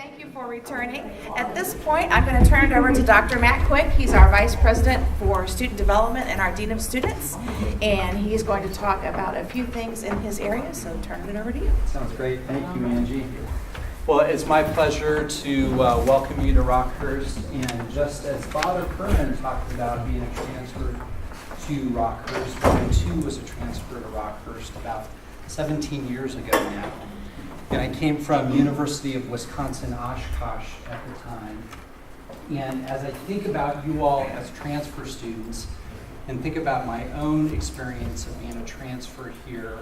Thank you for returning. At this point, I'm going to turn it over to Dr. Matt Quick. He's our Vice President for Student Development and our Dean of Students, and he's going to talk about a few things in his area, so turn it over to you. Sounds great. Thank you, Angie. Well, it's my pleasure to welcome you to Rockhurst, and just as Father Kerman talked about being a transfer to Rockhurst, I too was a transfer to Rockhurst about 17 years ago now. And I came from University of Wisconsin-Oshkosh at the time. And as I think about you all as transfer students and think about my own experience of being a transfer here,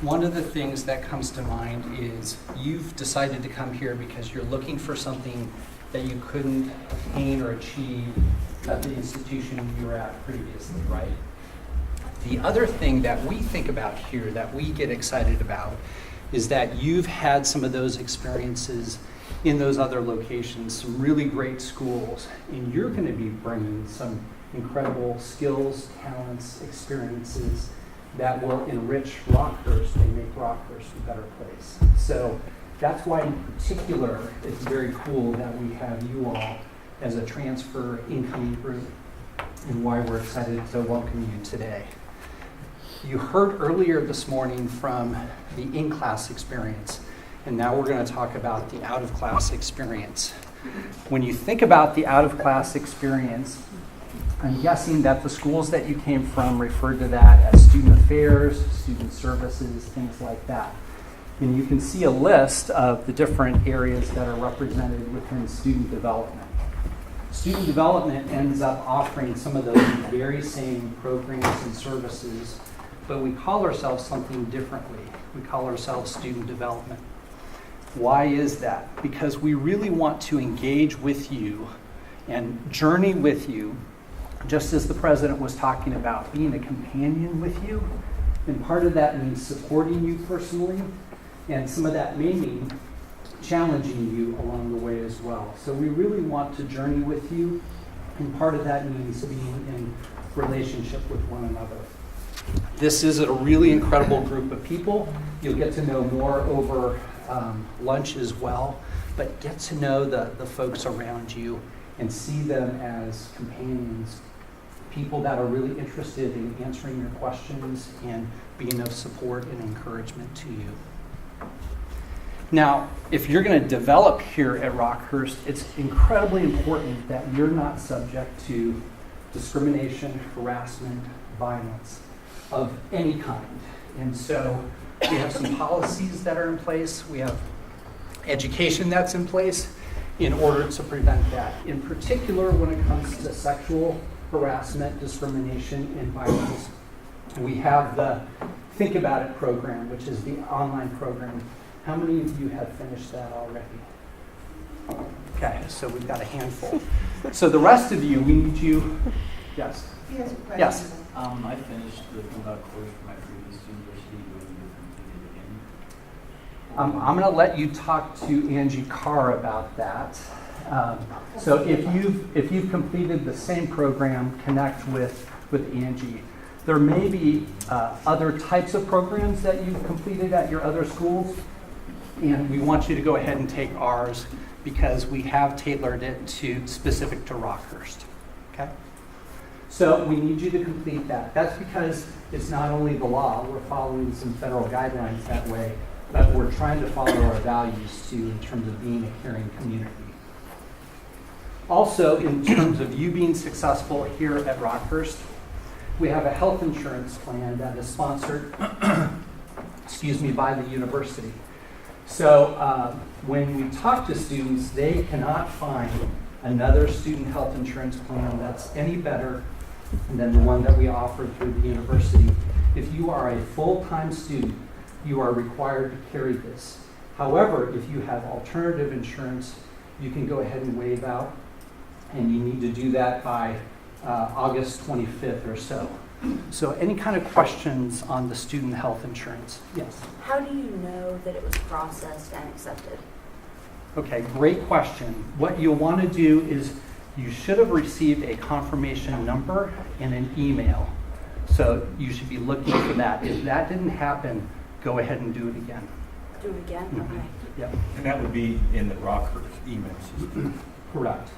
one of the things that comes to mind is you've decided to come here because you're looking for something that you couldn't obtain or achieve at the institution you were at previously, right? The other thing that we think about here that we get excited about is that you've had some of those experiences in those other locations, some really great schools, and you're going to be bringing some incredible skills, talents, experiences that will enrich Rockhurst and make Rockhurst a better place. So that's why in particular it's very cool that we have you all as a transfer incoming group and why we're excited to welcome you today. You heard earlier this morning from the in-class experience, and now we're going to talk about the out-of-class experience. When you think about the out-of-class experience, I'm guessing that the schools that you came from referred to that as student affairs, student services, things like that. And you can see a list of the different areas that are represented within student development. Student development ends up offering some of those very same programs and services, but we call ourselves something differently. We call ourselves student development. Why is that? Because we really want to engage with you and journey with you, just as the president was talking about, being a companion with you. And part of that means supporting you personally, and some of that may mean challenging you along the way as well. So we really want to journey with you, and part of that means being in relationship with one another. This is a really incredible group of people. You'll get to know more over lunch as well, but get to know the folks around you and see them as companions, people that are really interested in answering your questions and being of support and encouragement to you. Now, if you're going to develop here at Rockhurst, it's incredibly important that you're not subject to discrimination, harassment, violence of any kind. And so we have some policies that are in place. We have education that's in place in order to prevent that. In particular, when it comes to sexual harassment, discrimination, and violence, we have the Think About It program, which is the online program. How many of you have finished that already? Okay, so we've got a handful. So the rest of you, we need you. Yes? Yes. I finished the course for my previous university. Will you complete it again? I'm going to let you talk to Angie Carr about that. So if you've completed the same program, connect with Angie. There may be other types of programs that you've completed at your other schools, and we want you to go ahead and take ours because we have tailored it to specific to Rockhurst. Okay? So we need you to complete that. That's because it's not only the law, we're following some federal guidelines that way, but we're trying to follow our values too in terms of being a caring community. Also, in terms of you being successful here at Rockhurst, we have a health insurance plan that is sponsored by the university. So when we talk to students, they cannot find another student health insurance plan that's any better than the one that we offer through the university. If you are a full-time student, you are required to carry this. However, if you have alternative insurance, you can go ahead and waive out, and you need to do that by August 25th or so. So any kind of questions on the student health insurance? Yes? How do you know that it was processed and accepted? Okay, great question. What you'll want to do is you should have received a confirmation number and an email. So you should be looking for that. If that didn't happen, go ahead and do it again. Do it again? Okay. Yep. And that would be in the Rockhurst email system. Correct.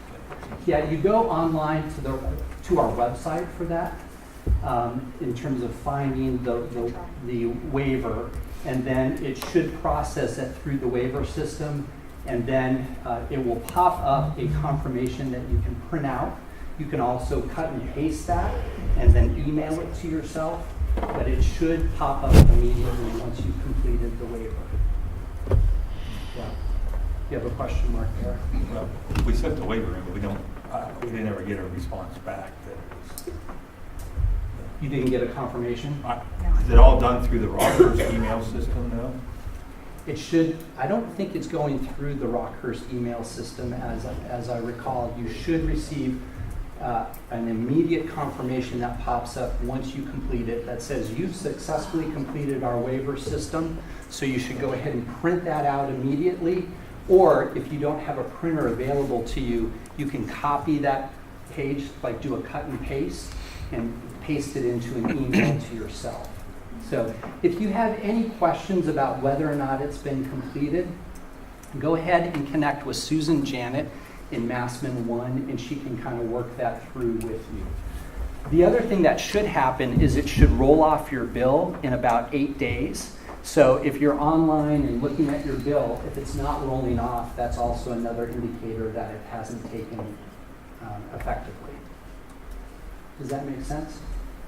Yeah, you go online to our website for that, in terms of finding the waiver, and then it should process it through the waiver system, and then it will pop up a confirmation that you can print out. You can also cut and paste that and then email it to yourself, but it should pop up immediately once you've completed the waiver. Yeah. You have a question mark there? Well, we sent the waiver in, but we didn't ever get a response back. You didn't get a confirmation? Is it all done through the Rockhurst email system now? It should, I don't think it's going through the Rockhurst email system as I recall. You should receive an immediate confirmation that pops up once you complete it that says you've successfully completed our waiver system. So you should go ahead and print that out immediately. Or if you don't have a printer available to you, you can copy that page, like do a cut and paste it into an email to yourself. So if you have any questions about whether or not it's been completed, go ahead and connect with Susan Janet in Massman 1, and she can kind of work that through with you. The other thing that should happen is it should roll off your bill in about 8 days. So if you're online and looking at your bill, if it's not rolling off, that's also another indicator that it hasn't taken effectively. Does that make sense?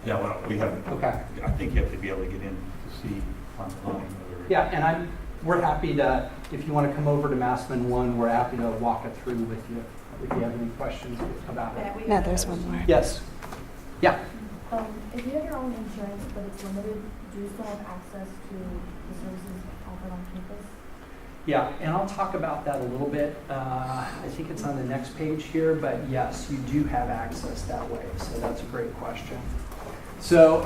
Yeah, well, we haven't. Okay. I think you have to be able to get in to see online whether. Yeah, and we're happy to, if you want to come over to Massman 1, we're happy to walk it through with you if you have any questions about it. No, there's one more. Yes. Yeah. If you have your own insurance, but it's limited, do you still have access to the services offered on campus? Yeah, and I'll talk about that a little bit. I think it's on the next page here, but yes, you do have access that way. So that's a great question. So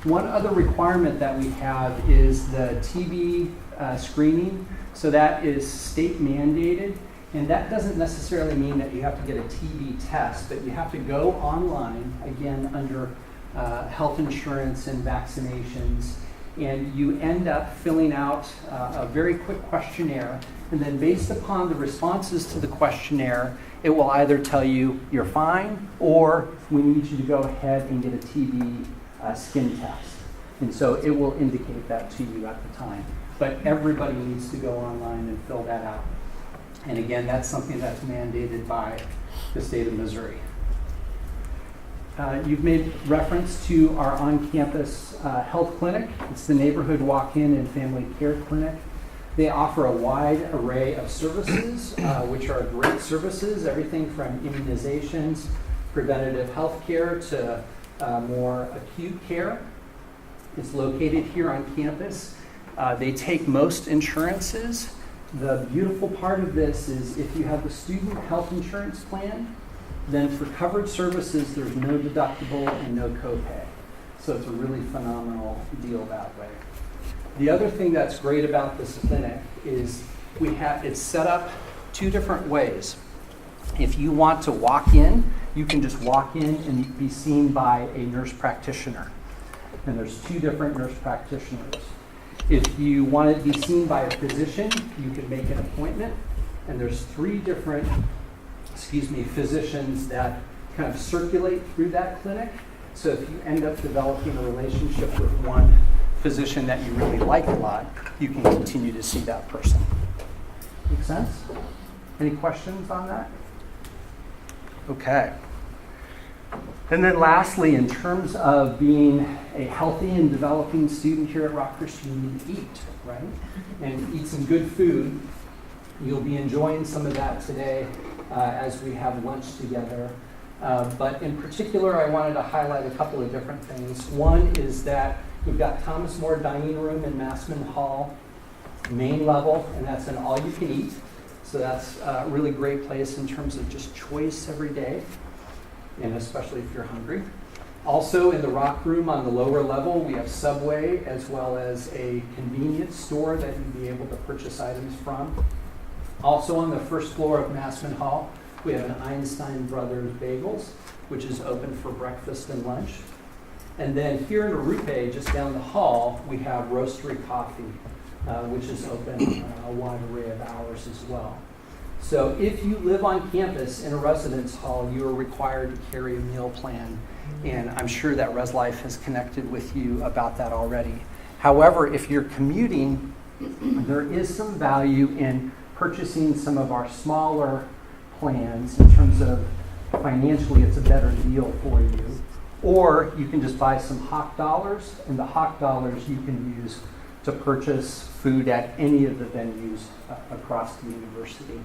one other requirement that we have is the TB screening. So that is state mandated. And that doesn't necessarily mean that you have to get a TB test, but you have to go online, again, under health insurance and vaccinations, and you end up filling out a very quick questionnaire. And then based upon the responses to the questionnaire, it will either tell you you're fine, or we need you to go ahead and get a TB skin test. And so it will indicate that to you at the time. But everybody needs to go online and fill that out. And again, that's something that's mandated by the state of Missouri. You've made reference to our on-campus health clinic. It's the Neighborhood Walk-In and Family Care Clinic. They offer a wide array of services, which are great services, everything from immunizations, preventative health care, to more acute care. It's located here on campus. They take most insurances. The beautiful part of this is if you have the student health insurance plan, then for covered services, there's no deductible and no copay. So it's a really phenomenal deal that way. The other thing that's great about this clinic is it's set up 2 different ways. If you want to walk in, you can just walk in and be seen by a nurse practitioner. And there's 2 different nurse practitioners. If you want to be seen by a physician, you can make an appointment. And there's 3 different, physicians that kind of circulate through that clinic. So if you end up developing a relationship with one physician that you really like a lot, you can continue to see that person. Make sense? Any questions on that? Okay. And then lastly, in terms of being a healthy and developing student here at Rockhurst, you need to eat, right? And eat some good food. You'll be enjoying some of that today as we have lunch together. But in particular, I wanted to highlight a couple of different things. One is that we've got Thomas More Dining Room in Massman Hall, main level, and that's an all-you-can-eat. So that's a really great place in terms of just choice every day, and especially if you're hungry. Also in the Rock Room on the lower level, we have Subway as well as a convenience store that you'll be able to purchase items from. Also on the first floor of Massman Hall, we have an Einstein Brothers Bagels, which is open for breakfast and lunch. And then here in Arupe, just down the hall, we have Roastery Coffee, which is open a wide array of hours as well. So if you live on campus in a residence hall, you are required to carry a meal plan, and I'm sure that ResLife has connected with you about that already. However, if you're commuting, there is some value in purchasing some of our smaller plans in terms of financially it's a better deal for you. Or you can just buy some Hawk Dollars, and the Hawk Dollars you can use to purchase food at any of the venues across the university.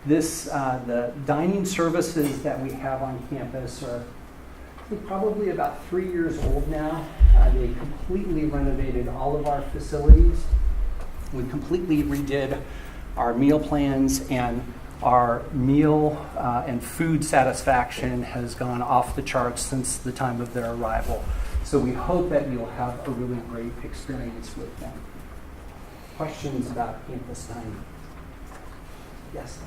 The dining services that we have on campus are probably about 3 years old now. They completely renovated all of our facilities. We completely redid our meal plans, and our meal and food satisfaction has gone off the charts since the time of their arrival. So we hope that you'll have a really great experience with them. Questions about campus dining? Yes?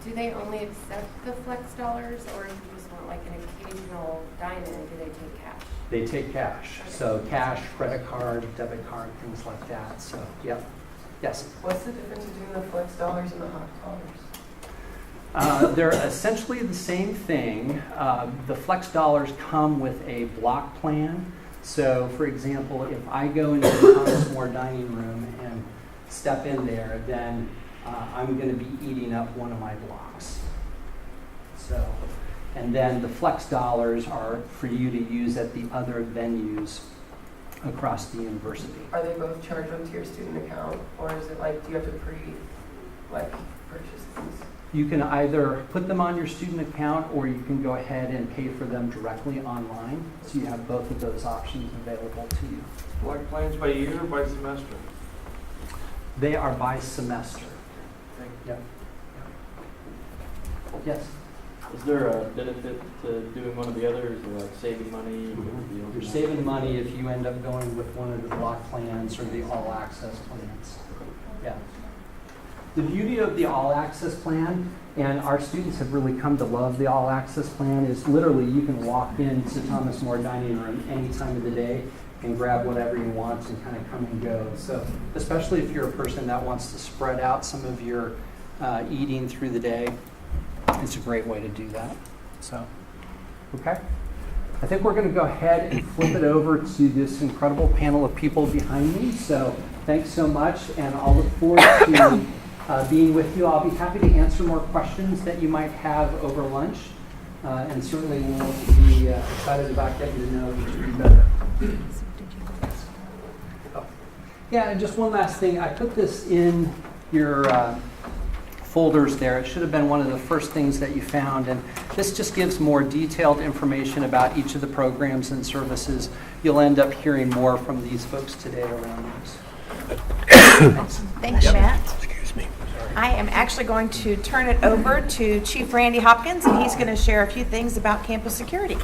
Do they only accept the flex dollars, or if you just want like an occasional dine-in, do they take cash? They take cash. So cash, credit card, debit card, things like that. So, yeah. Yes? What's the difference between the flex dollars and the hot dollars? They're essentially the same thing. The flex dollars come with a block plan. So, for example, if I go into the Thomas More dining room and step in there, then I'm going to be eating up one of my blocks. So, and then the flex dollars are for you to use at the other venues across the university. Are they both charged onto your student account, or is it like, do you have to purchase these? You can either put them on your student account, or you can go ahead and pay for them directly online. So you have both of those options available to you. Like plans by year or by semester? They are by semester. Yep. Yes? Is there a benefit to doing one or the other? Is it like saving money? You're saving money if you end up going with one of the block plans or the all-access plans. Yeah. The beauty of the all-access plan, and our students have really come to love the all-access plan, is literally you can walk into Thomas More Dining Room any time of the day and grab whatever you want and kind of come and go. So especially if you're a person that wants to spread out some of your eating through the day, it's a great way to do that. So, okay. I think we're going to go ahead and flip it over to this incredible panel of people behind me. So thanks so much, and I'll look forward to being with you. I'll be happy to answer more questions that you might have over lunch, and certainly we'll be excited about getting to know each of you better. Oh. Yeah, and just one last thing. I put this in your folders there. It should have been one of the first things that you found, and this just gives more detailed information about each of the programs and services. You'll end up hearing more from these folks today around those. Thanks, Matt. Excuse me. I am actually going to turn it over to Chief Randy Hopkins, and he's going to share a few things about campus security.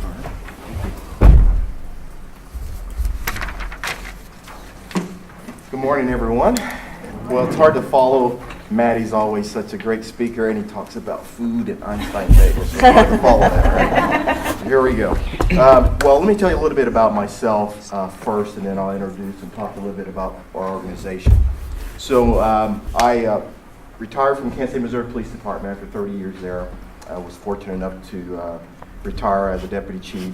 Good morning, everyone. Well, it's hard to follow. Maddie's always such a great speaker, and he talks about food and Einstein bagels. So it's hard to follow that, right? So here we go. Well, let me tell you a little bit about myself first, and then I'll introduce and talk a little bit about our organization. So I retired from Kansas City, Missouri Police Department after 30 years there. I was fortunate enough to retire as a deputy chief,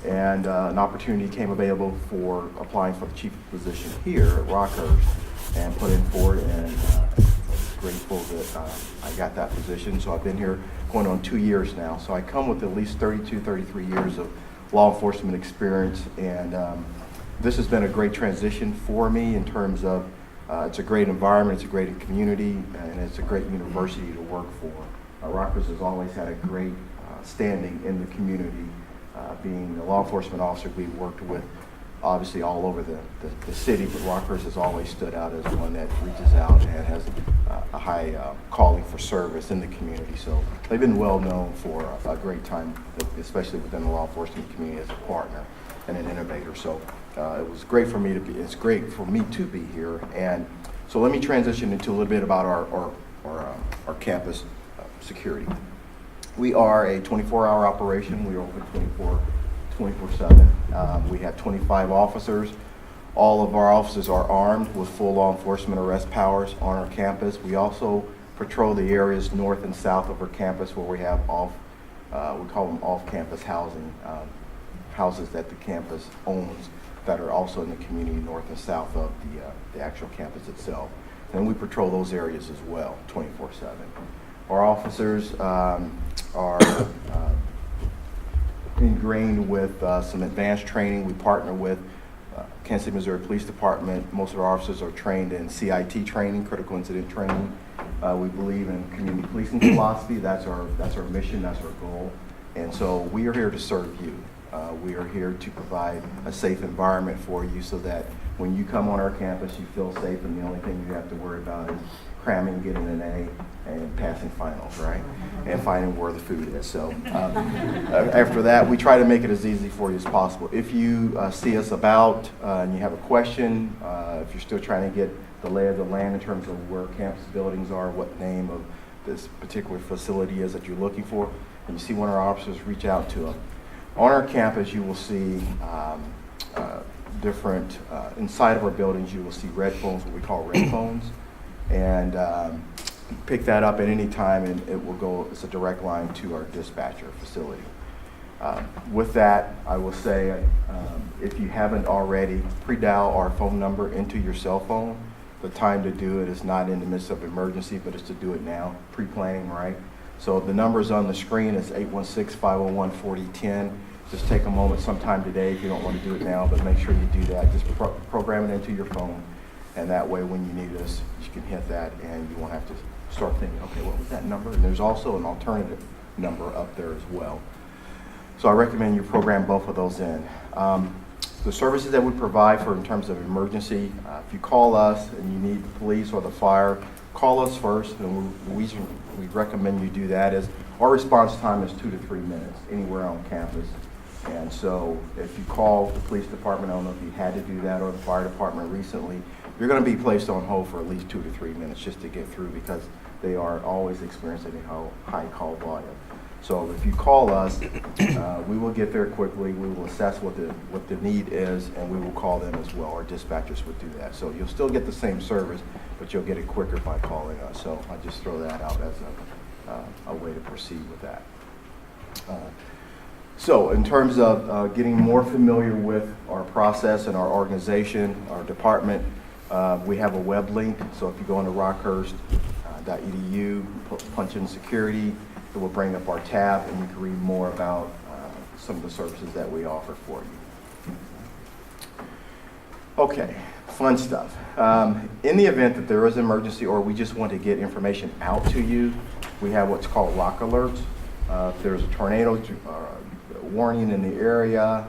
and an opportunity came available for applying for the chief position here at Rockhurst, and put in for it, and grateful that I got that position. So I've been here going on 2 years now. So I come with at least 32, 33 years of law enforcement experience, and this has been a great transition for me in terms of it's a great environment, it's a great community, and it's a great university to work for. Rockhurst has always had a great standing in the community. Being a law enforcement officer, we've worked with obviously all over the city, but Rockhurst has always stood out as one that reaches out and has a high calling for service in the community. So they've been well known for a great time, especially within the law enforcement community, as a partner and an innovator. So it was great for me to be. It's great for me to be here. And so let me transition into a little bit about our campus security. We are a 24-hour operation. We are open 24/7. We have 25 officers. All of our officers are armed with full law enforcement arrest powers on our campus. We also patrol the areas north and south of our campus where we have we call them off-campus housing, houses that the campus owns that are also in the community north and south of the actual campus itself. And we patrol those areas as well, 24/7. Our officers are ingrained with some advanced training. We partner with Kansas City, Missouri Police Department. Most of our officers are trained in CIT training, critical incident training. We believe in community policing philosophy. That's our mission, that's our goal. And so we are here to serve you. We are here to provide a safe environment for you so that when you come on our campus, you feel safe, and the only thing you have to worry about is cramming, getting an A, and passing finals, right? And finding where the food is. So after that, we try to make it as easy for you as possible. If you see us about and you have a question, if you're still trying to get the lay of the land in terms of where campus buildings are, what name of this particular facility is that you're looking for, and you see one of our officers, reach out to them. On our campus, you will see different, inside of our buildings, you will see red phones, what we call red phones. And pick that up at any time, and it will go, it's a direct line to our dispatcher facility. With that, I will say, if you haven't already, pre-dial our phone number into your cell phone. The time to do it is not in the midst of emergency, but it's to do it now, pre-planning, right? So the number's on the screen. It's 816-501-4010. Just take a moment sometime today if you don't want to do it now, but make sure you do that. Just program it into your phone, and that way when you need us, you can hit that, and you won't have to start thinking, okay, what was that number? And there's also an alternative number up there as well. So I recommend you program both of those in. The services that we provide for in terms of emergency, if you call us and you need the police or the fire, call us first, and we recommend you do that. As our response time is 2 to 3 minutes anywhere on campus. And so if you call the police department, I don't know if you had to do that, or the fire department recently, you're going to be placed on hold for at least 2 to 3 minutes just to get through, because they are always experiencing a high call volume. So if you call us, we will get there quickly. We will assess what the need is, and we will call them as well. Our dispatchers would do that. So you'll still get the same service, but you'll get it quicker by calling us. So I just throw that out as a way to proceed with that. So in terms of getting more familiar with our process and our organization, our department, we have a web link. So if you go into rockhurst.edu, punch in security, it will bring up our tab, and you can read more about some of the services that we offer for you. Okay, fun stuff. In the event that there is an emergency, or we just want to get information out to you, we have what's called rock alerts. If there's a tornado warning in the area,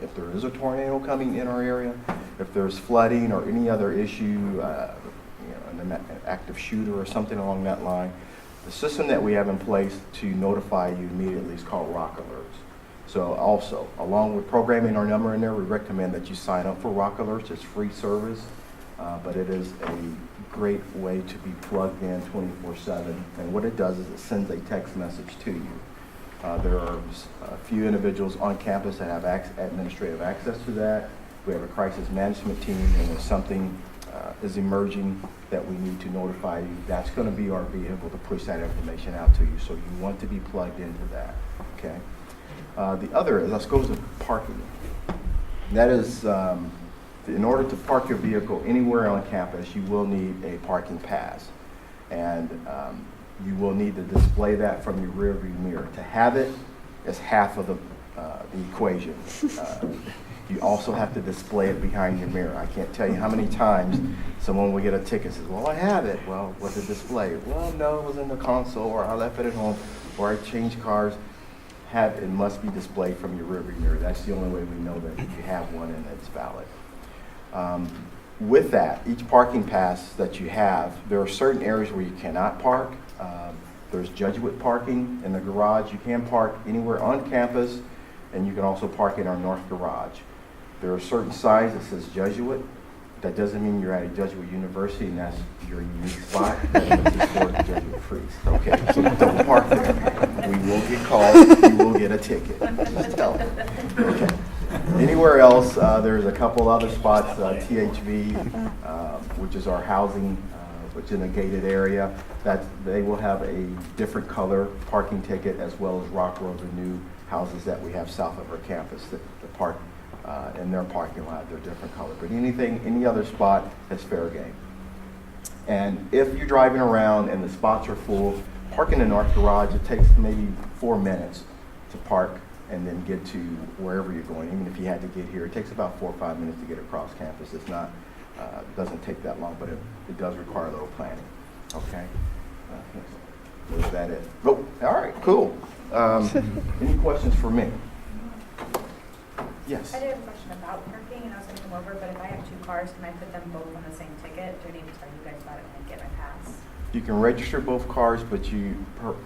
if there is a tornado coming in our area, if there's flooding or any other issue, an active shooter or something along that line, the system that we have in place to notify you immediately is called Rock Alerts. So also, along with programming our number in there, we recommend that you sign up for Rock Alerts. It's free service, but it is a great way to be plugged in 24/7. And what it does is it sends a text message to you. There are a few individuals on campus that have administrative access to that. We have a crisis management team, and if something is emerging that we need to notify you, that's going to be our vehicle to push that information out to you. So you want to be plugged into that, okay? The other is, let's go to parking. That is, in order to park your vehicle anywhere on campus, you will need a parking pass. And you will need to display that from your rear view mirror. To have it is half of the equation. You also have to display it behind your mirror. I can't tell you how many times someone will get a ticket and says, well, I have it. Well, was it displayed? Well, no, it was in the console, or I left it at home, or I changed cars. It must be displayed from your rear view mirror. That's the only way we know that you have one and it's valid. With that, each parking pass that you have, there are certain areas where you cannot park. There's Jesuit parking in the garage. You can park anywhere on campus, and you can also park in our north garage. There are certain signs that says Jesuit. That doesn't mean you're at a Jesuit university and that's your unique spot. This is for the Jesuit priest. Okay, so don't park there. We will get called. You will get a ticket. Just tell them. Okay. Anywhere else, there's a couple other spots, THV, which is our housing, which is in a gated area, that they will have a different color parking ticket, as well as Rockroad, the new houses that we have south of our campus that park in their parking lot. They're different color. But any other spot is fair game. And if you're driving around and the spots are full, parking in our garage, it takes maybe 4 minutes to park and then get to wherever you're going. Even if you had to get here, it takes about 4 or 5 minutes to get across campus. It's not, doesn't take that long, but it does require a little planning. Okay. Was that it? Oh, all right, cool. Any questions for me? Yes. I did have a question about parking, and I was going to come over, but if I have 2 cars, can I put them both on the same ticket? Do I need to tell you guys about it when I get my pass? You can register both cars, but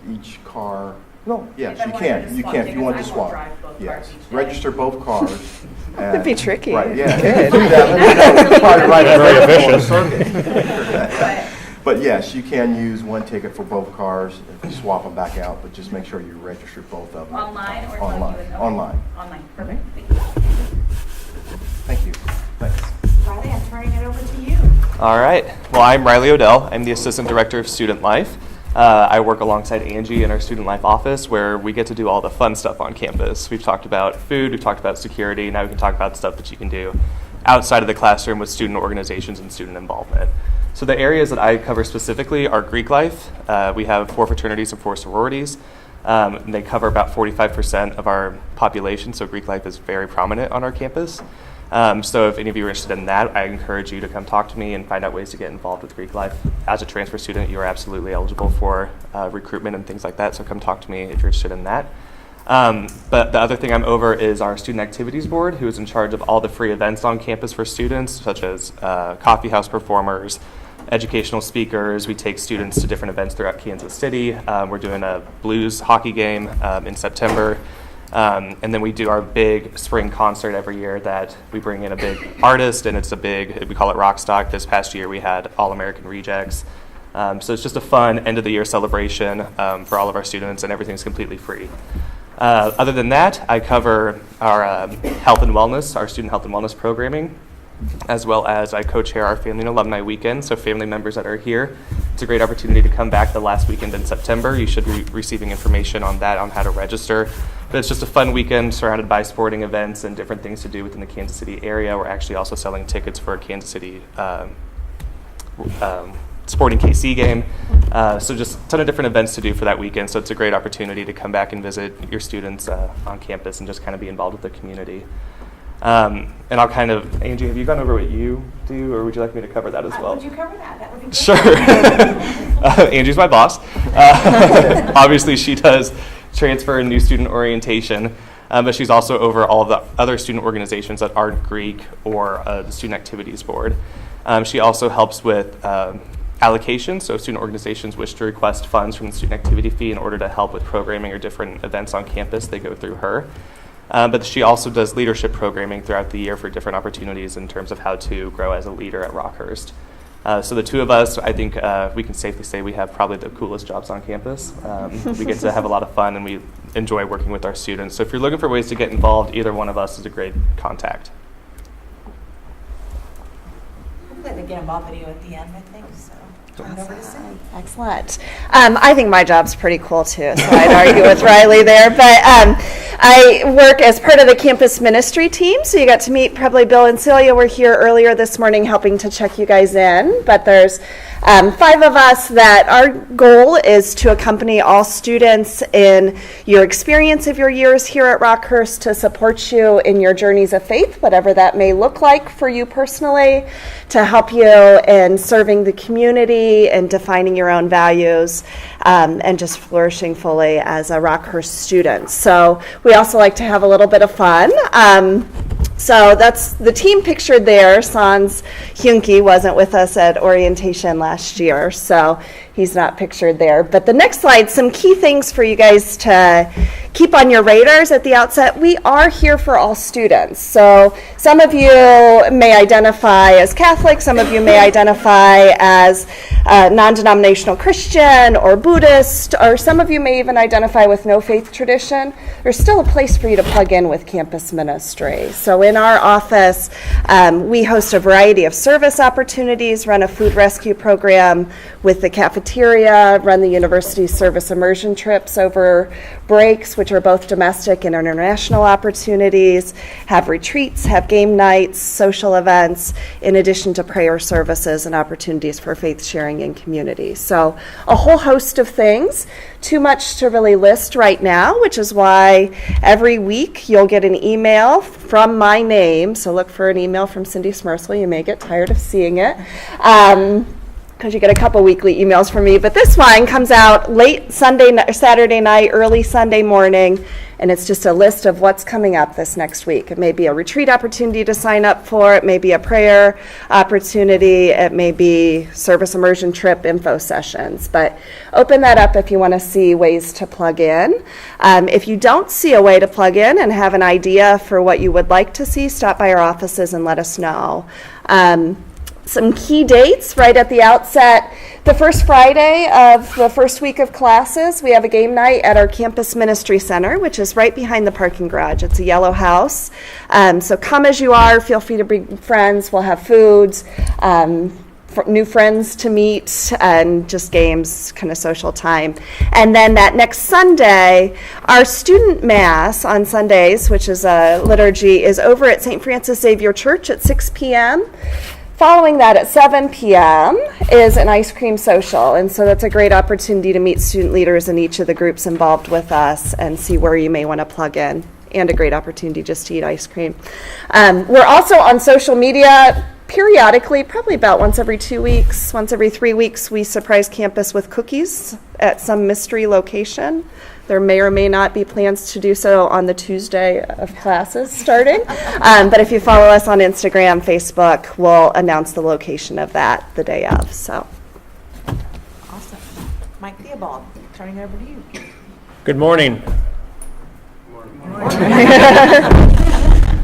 each car. No, yes, If I you wanted can. to You swap can if you want to tickets, I swap. won't drive both Yes, cars each day. register both cars. That'd be tricky. Right, yeah. Do that. Probably right. Very efficient. But yes, you can use one ticket for both cars if you swap them back out, but just make sure you register both of them. Online or Online. okay. Online. Online. Perfect. Thank you. Thank you. Thanks. Riley, I'm turning it over to you. All right. Well, I'm Riley Odell. I'm the Assistant Director of Student Life. I work alongside Angie in our Student Life office, where we get to do all the fun stuff on campus. We've talked about food, we've talked about security, now we can talk about stuff that you can do outside of the classroom with student organizations and student involvement. So the areas that I cover specifically are Greek life. We have 4 fraternities and 4 sororities. And they cover about 45% of our population, so Greek life is very prominent on our campus. So if any of you are interested in that, I encourage you to come talk to me and find out ways to get involved with Greek life. As a transfer student, you are absolutely eligible for recruitment and things like that, so come talk to me if you're interested in that. But the other thing I'm over is our Student Activities Board, who is in charge of all the free events on campus for students, such as coffee house performers, educational speakers. We take students to different events throughout Kansas City. We're doing a blues hockey game in September. And then we do our big spring concert every year that we bring in a big artist, and it's we call it Rockstock. This past year we had All-American Rejects. So it's just a fun end-of-the-year celebration for all of our students, and everything's completely free. Other than that, I cover our health and wellness, our student health and wellness programming, as well as I co-chair our Family and Alumni Weekend. So family members that are here, it's a great opportunity to come back the last weekend in September. You should be receiving information on that, on how to register. But it's just a fun weekend surrounded by sporting events and different things to do within the Kansas City area. We're actually also selling tickets for a Kansas City Sporting KC game. So just a ton of different events to do for that weekend. So it's a great opportunity to come back and visit your students on campus and just kind of be involved with the community. And I'll kind of, Angie, have you gone over what you do, or would you like me to cover that as well? Would you cover that? That would be great. Sure. Angie's my boss. Obviously, she does transfer and new student orientation, but she's also over all the other student organizations that aren't Greek or the Student Activities Board. She also helps with allocation, so if student organizations wish to request funds from the student activity fee in order to help with programming or different events on campus, they go through her. But she also does leadership programming throughout the year for different opportunities in terms of how to grow as a leader at Rockhurst. So the two of us, I think we can safely say we have probably the coolest jobs on campus. We get to have a lot of fun, and we enjoy working with our students. So if you're looking for ways to get involved, either one of us is a great contact. I'm glad to get involved with you at the end, I think, so. Turn it over to Cindy. Excellent. I think my job's pretty cool too, so I'd argue with Riley there. But I work as part of the campus ministry team, so you got to meet probably Bill and Celia were here earlier this morning helping to check you guys in. But there's 5 of us that our goal is to accompany all students in your experience of your years here at Rockhurst, to support you in your journeys of faith, whatever that may look like for you personally, to help you in serving the community and defining your own values, and just flourishing fully as a Rockhurst student. So we also like to have a little bit of fun. So that's the team pictured there. Sans Hyunki wasn't with us at orientation last year, so he's not pictured there. But the next slide, some key things for you guys to keep on your radars at the outset, we are here for all students. So some of you may identify as Catholic, some of you may identify as non-denominational Christian or Buddhist, or some of you may even identify with no faith tradition. There's still a place for you to plug in with campus ministry. So in our office, we host a variety of service opportunities, run a food rescue program with the cafeteria, run the university service immersion trips over breaks, which are both domestic and international opportunities, have retreats, have game nights, social events, in addition to prayer services and opportunities for faith sharing in community. So a whole host of things. Too much to really list right now, which is why every week you'll get an email from my name. So look for an email from Cindy Smersel. You may get tired of seeing it, because you get a couple weekly emails from me. But this one comes out late Saturday night, early Sunday morning, and it's just a list of what's coming up this next week. It may be a retreat opportunity to sign up for. It may be a prayer opportunity. It may be service immersion trip info sessions. But open that up if you want to see ways to plug in. If you don't see a way to plug in and have an idea for what you would like to see, stop by our offices and let us know. Some key dates right at the outset. The first Friday of the first week of classes, we have a game night at our Campus Ministry Center, which is right behind the parking garage. It's a yellow house. So come as you are. Feel free to bring friends. We'll have foods, new friends to meet, and just games, kind of social time. And then that next Sunday, our student mass on Sundays, which is a liturgy, is over at St. Francis Xavier Church at 6 p.m. Following that at 7 p.m. is an ice cream social, and so that's a great opportunity to meet student leaders in each of the groups involved with us and see where you may want to plug in, and a great opportunity just to eat ice cream. We're also on social media periodically, probably about once every 2 weeks, once every 3 weeks, we surprise campus with cookies at some mystery location. There may or may not be plans to do so on the Tuesday of classes starting. But if you follow us on Instagram, Facebook, we'll announce the location of that the day of. So, Awesome. Mike Theobald, turning it over to you. Good morning.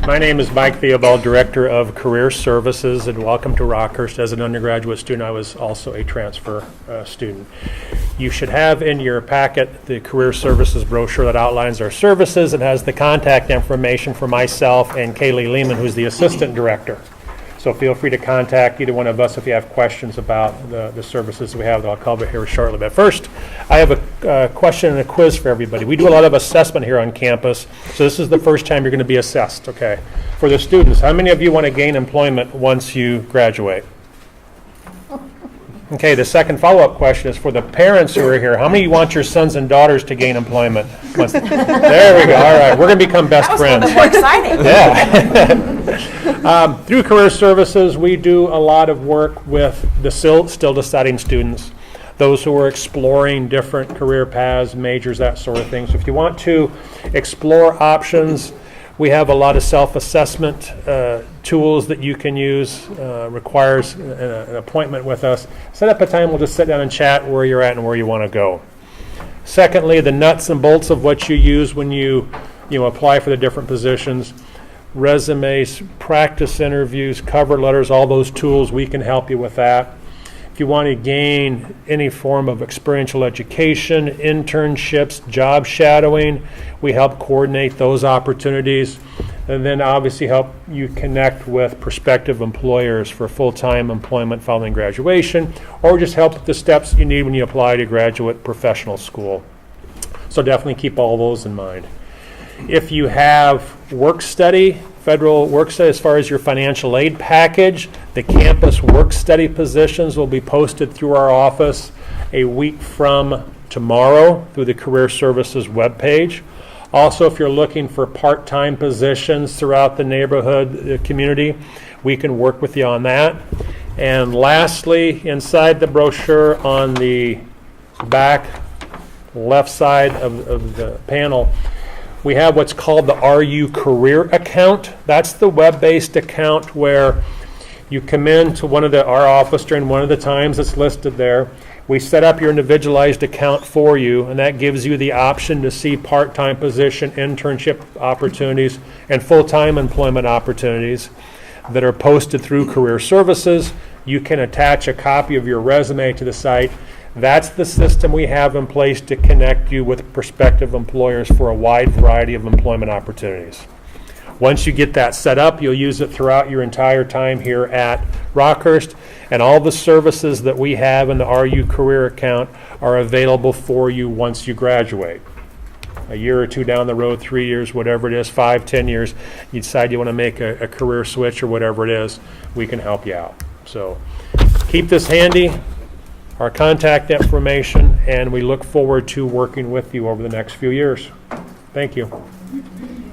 My name is Mike Theobald, Director of Career Services, and welcome to Rockhurst. As an undergraduate student, I was also a transfer student. You should have in your packet the Career Services brochure that outlines our services and has the contact information for myself and Kaylee Lehman, who's the Assistant Director. So feel free to contact either one of us if you have questions about the services we have that I'll cover here shortly. But first, I have a question and a quiz for everybody. We do a lot of assessment here on campus, so this is the first time you're going to be assessed, okay? For the students, how many of you want to gain employment once you graduate? Okay, the second follow-up question is for the parents who are here. How many of you want your sons and daughters to gain employment? There we go. All right, we're going to become best friends. That was more exciting. Yeah. Through Career Services, we do a lot of work with the still deciding students, those who are exploring different career paths, majors, that sort of thing. So if you want to explore options, we have a lot of self-assessment tools that you can use. Requires an appointment with us. Set up a time, we'll just sit down and chat where you're at and where you want to go. Secondly, the nuts and bolts of what you use when you apply for the different positions. Resumes, practice interviews, cover letters, all those tools, we can help you with that. If you want to gain any form of experiential education, internships, job shadowing, we help coordinate those opportunities, and then obviously help you connect with prospective employers for full-time employment following graduation, or just help with the steps you need when you apply to graduate professional school. So definitely keep all those in mind. If you have work study, federal work study, as far as your financial aid package, the campus work study positions will be posted through our office a week from tomorrow through the Career Services webpage. Also, if you're looking for part-time positions throughout the neighborhood, the community, we can work with you on that. And lastly, inside the brochure on the back left side of the panel, we have what's called the RU Career account. That's the web-based account where you come into our office during one of the times that's listed there. We set up your individualized account for you, and that gives you the option to see part-time position, internship opportunities, and full-time employment opportunities that are posted through Career Services. You can attach a copy of your resume to the site. That's the system we have in place to connect you with prospective employers for a wide variety of employment opportunities. Once you get that set up, you'll use it throughout your entire time here at Rockhurst, and all the services that we have in the RU Career account are available for you once you graduate. A year or two down the road, 3 years, whatever it is, 5, 10 years, you decide you want to make a career switch or whatever it is, we can help you out. So keep this handy, our contact information, and we look forward to working with you over the next few years. Thank you.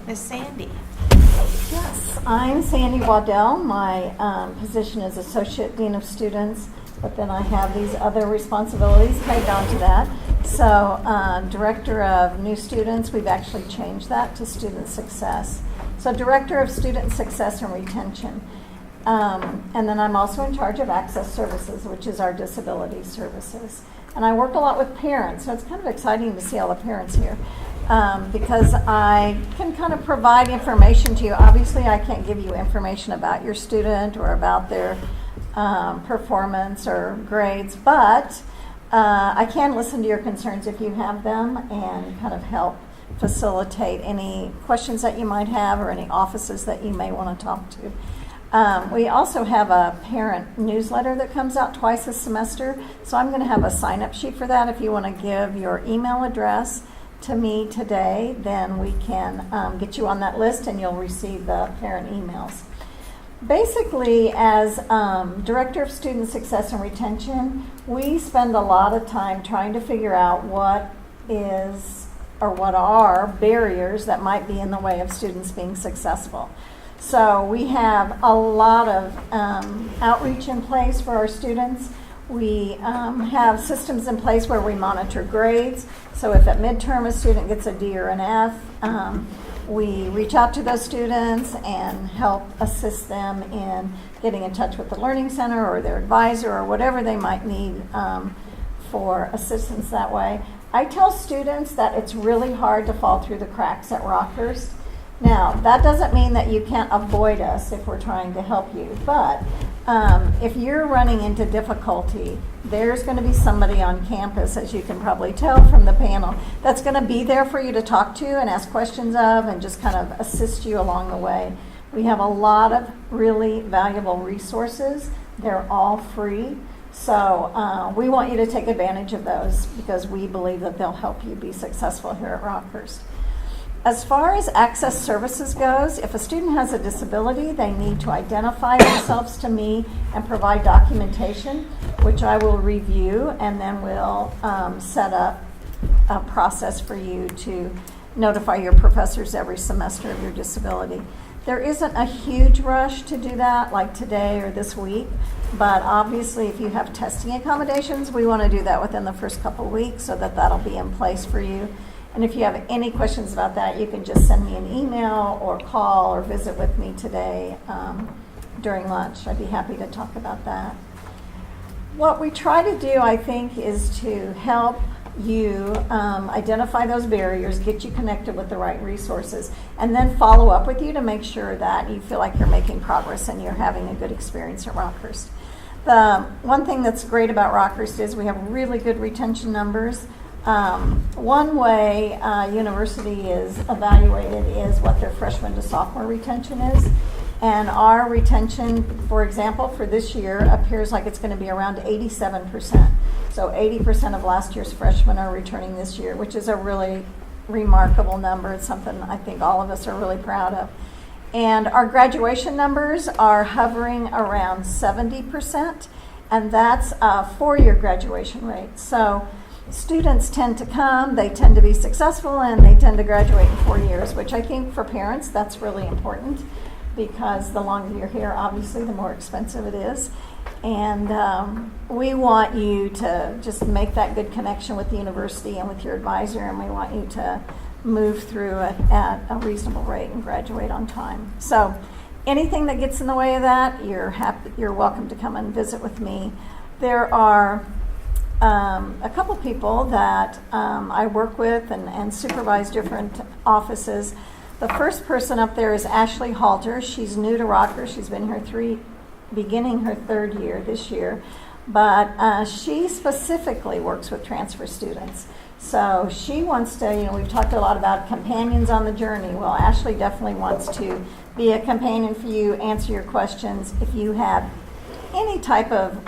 Miss Sandy. Yes, I'm Sandy Waddell. My position is Associate Dean of Students, but then I have these other responsibilities tagged on to that. So Director of New Students, we've actually changed that to Student Success. So Director of Student Success and Retention. And then I'm also in charge of Access Services, which is our disability services. And I work a lot with parents, so it's kind of exciting to see all the parents here. Because I can kind of provide information to you. Obviously, I can't give you information about your student or about their performance or grades, but I can listen to your concerns if you have them and kind of help facilitate any questions that you might have or any offices that you may want to talk to. We also have a parent newsletter that comes out twice a semester, so I'm going to have a sign-up sheet for that. If you want to give your email address to me today, then we can get you on that list and you'll receive the parent emails. Basically, as Director of Student Success and Retention, we spend a lot of time trying to figure out what is or what are barriers that might be in the way of students being successful. So we have a lot of outreach in place for our students. We have systems in place where we monitor grades. So if at midterm a student gets a D or an F, we reach out to those students and help assist them in getting in touch with the Learning Center or their advisor or whatever they might need for assistance that way. I tell students that it's really hard to fall through the cracks at Rockhurst. Now, that doesn't mean that you can't avoid us if we're trying to help you, but if you're running into difficulty, there's going to be somebody on campus, as you can probably tell from the panel, that's going to be there for you to talk to and ask questions of and just kind of assist you along the way. We have a lot of really valuable resources. They're all free. So we want you to take advantage of those because we believe that they'll help you be successful here at Rockhurst. As far as access services goes, if a student has a disability, they need to identify themselves to me and provide documentation, which I will review, and then we'll set up a process for you to notify your professors every semester of your disability. There isn't a huge rush to do that, like today or this week, but obviously if you have testing accommodations, we want to do that within the first couple weeks so that that'll be in place for you. And if you have any questions about that, you can just send me an email or call or visit with me today during lunch. I'd be happy to talk about that. What we try to do, I think, is to help you identify those barriers, get you connected with the right resources, and then follow up with you to make sure that you feel like you're making progress and you're having a good experience at Rockhurst. The one thing that's great about Rockhurst is we have really good retention numbers. One way university is evaluated is what their freshman to sophomore retention is. And our retention, for example, for this year appears like it's going to be around 87%. So 80% of last year's freshmen are returning this year, which is a really remarkable number. It's something I think all of us are really proud of. And our graduation numbers are hovering around 70%, and that's a 4-year graduation rate. So students tend to come, they tend to be successful, and they tend to graduate in 4 years, which I think for parents that's really important because the longer you're here, obviously, the more expensive it is. And we want you to just make that good connection with the university and with your advisor, and we want you to move through it at a reasonable rate and graduate on time. So anything that gets in the way of that, you're welcome to come and visit with me. There are a couple people that I work with and supervise different offices. The first person up there is Ashley Halter. She's new to Rockers. She's been here beginning her 3rd year this year. But she specifically works with transfer students. So she wants to, we've talked a lot about companions on the journey. Well, Ashley definitely wants to be a companion for you, answer your questions. If you have any type of,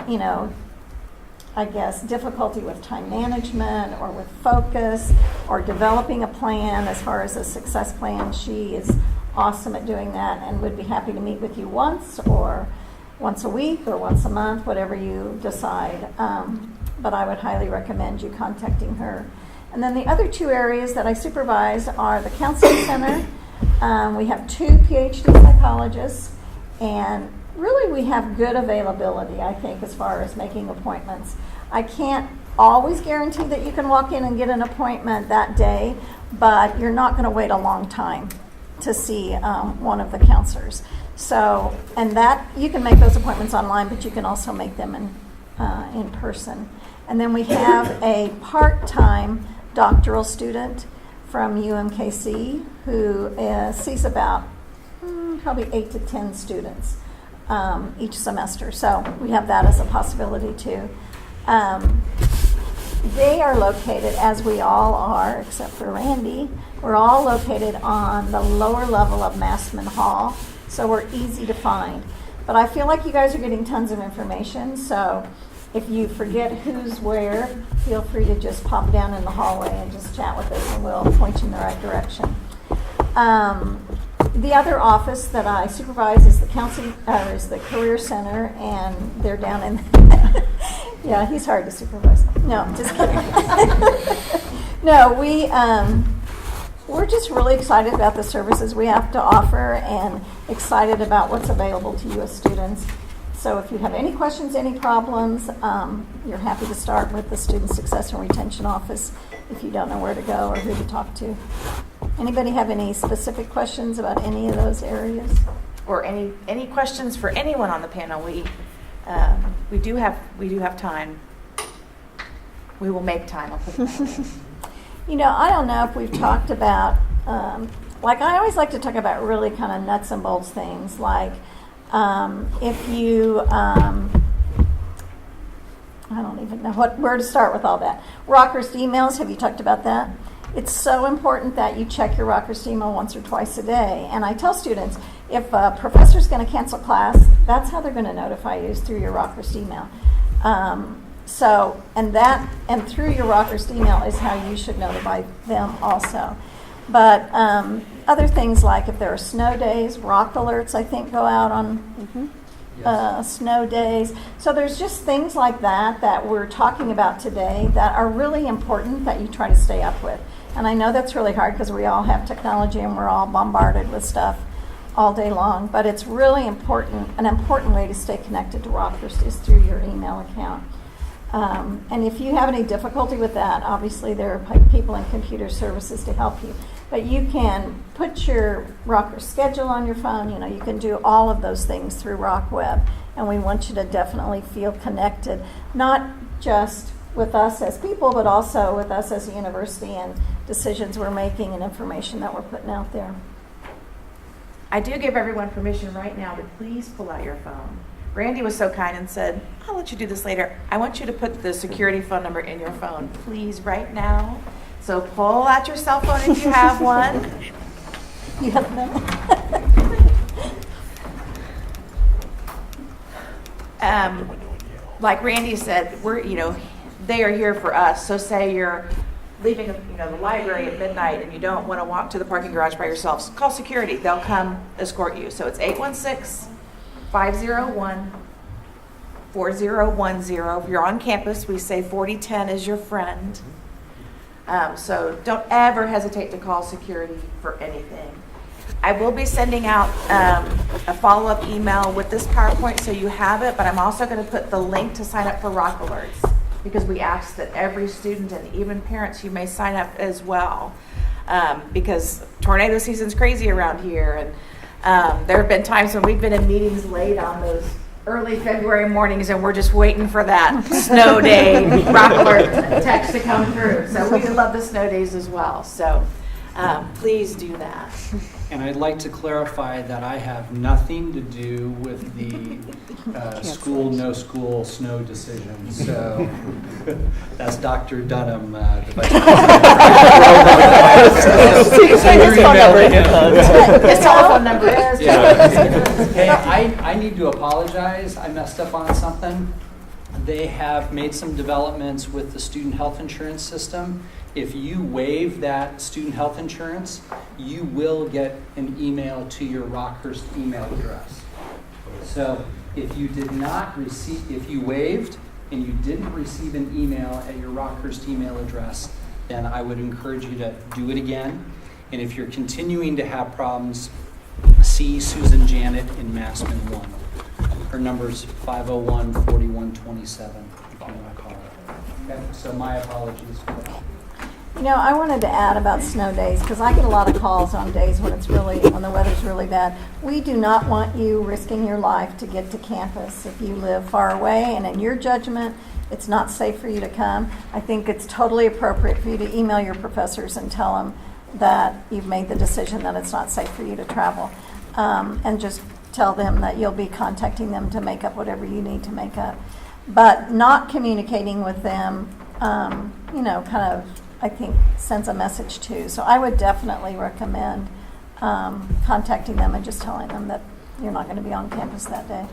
I guess, difficulty with time management or with focus or developing a plan as far as a success plan, she is awesome at doing that and would be happy to meet with you once a week or once a month, whatever you decide. But I would highly recommend you contacting her. And then the other 2 areas that I supervise are the counseling center. We have 2 PhD psychologists, and really we have good availability, I think, as far as making appointments. I can't always guarantee that you can walk in and get an appointment that day, but you're not going to wait a long time to see one of the counselors. So, and that you can make those appointments online, but you can also make them in person. And then we have a part-time doctoral student from UMKC who sees about probably 8 to 10 students each semester. So we have that as a possibility too. They are located, as we all are, except for Randy, we're all located on the lower level of Massman Hall, so we're easy to find. But I feel like you guys are getting tons of information, so if you forget who's where, feel free to just pop down in the hallway and just chat with us, and we'll point you in the right direction. The other office that I supervise is the Career Center, and they're down in. Yeah, he's hard to supervise. No, just kidding. No, we're just really excited about the services we have to offer, and excited about what's available to you as students. So if you have any questions, any problems, you're happy to start with the Student Success and Retention Office if you don't know where to go or who to talk to. Anybody have any specific questions about any of those areas? Or any questions for anyone on the panel? We do have time. We will make time. I'll put it that way. I don't know if we've talked about, I always like to talk about really kind of nuts and bolts things, like if you, I don't even know where to start with all that. Rockers emails, have you talked about that? It's so important that you check your Rockers email once or twice a day. And I tell students, if a professor's going to cancel class, that's how they're going to notify you, is through your Rockers email. And through your Rockers email is how you should notify them also. But other things like if there are snow days, rock alerts, I think, go out on snow days. So there's just things like that we're talking about today that are really important that you try to stay up with. And I know that's really hard because we all have technology and we're all bombarded with stuff all day long. But it's really important. An important way to stay connected to Rockers is through your email account. And if you have any difficulty with that, obviously there are people in computer services to help you. But you can put your Rocker schedule on your phone. You can do all of those things through RockWeb. And we want you to definitely feel connected, not just with us as people, but also with us as a university and decisions we're making and information that we're putting out there. I do give everyone permission right now to please pull out your phone. Randy was so kind and said, I'll let you do this later. I want you to put the security phone number in your phone, please, right now. So pull out your cell phone if you have one. You have them? Like Randy said, they are here for us. So say you're leaving, the library at midnight and you don't want to walk to the parking garage by yourselves, call security. They'll come escort you. So it's 816-501-4010. If you're on campus, we say 4010 is your friend. So don't ever hesitate to call security for anything. I will be sending out a follow-up email with this PowerPoint so you have it, but I'm also going to put the link to sign up for Rock Alerts because we ask that every student and even parents, you may sign up as well because tornado season's crazy around here. And there have been times when we've been in meetings late on those early February mornings and we're just waiting for that snow day rock alert text to come through. So we love the snow days as well. So please do that. And I'd like to clarify that I have nothing to do with the school, no school snow decision. So that's Dr. Dunham, the vice president. His telephone number is. Hey, I need to apologize. I messed up on something. They have made some developments with the student health insurance system. If you waive that student health insurance, you will get an email to your Rockhurst email address. So if you did not receive, if you waived and you didn't receive an email at your Rockhurst email address, then I would encourage you to do it again. And if you're continuing to have problems, see Susan Janet in Massman 1. Her number's 501-4127 if you want to call her. Okay, so my apologies for that. You know, I wanted to add about snow days, because I get a lot of calls on days when when the weather's really bad. We do not want you risking your life to get to campus if you live far away, and in your judgment, it's not safe for you to come. I think it's totally appropriate for you to email your professors and tell them that you've made the decision that it's not safe for you to travel. And just tell them that you'll be contacting them to make up whatever you need to make up. But not communicating with them, kind of, I think, sends a message too. So I would definitely recommend contacting them and just telling them that you're not going to be on campus that day.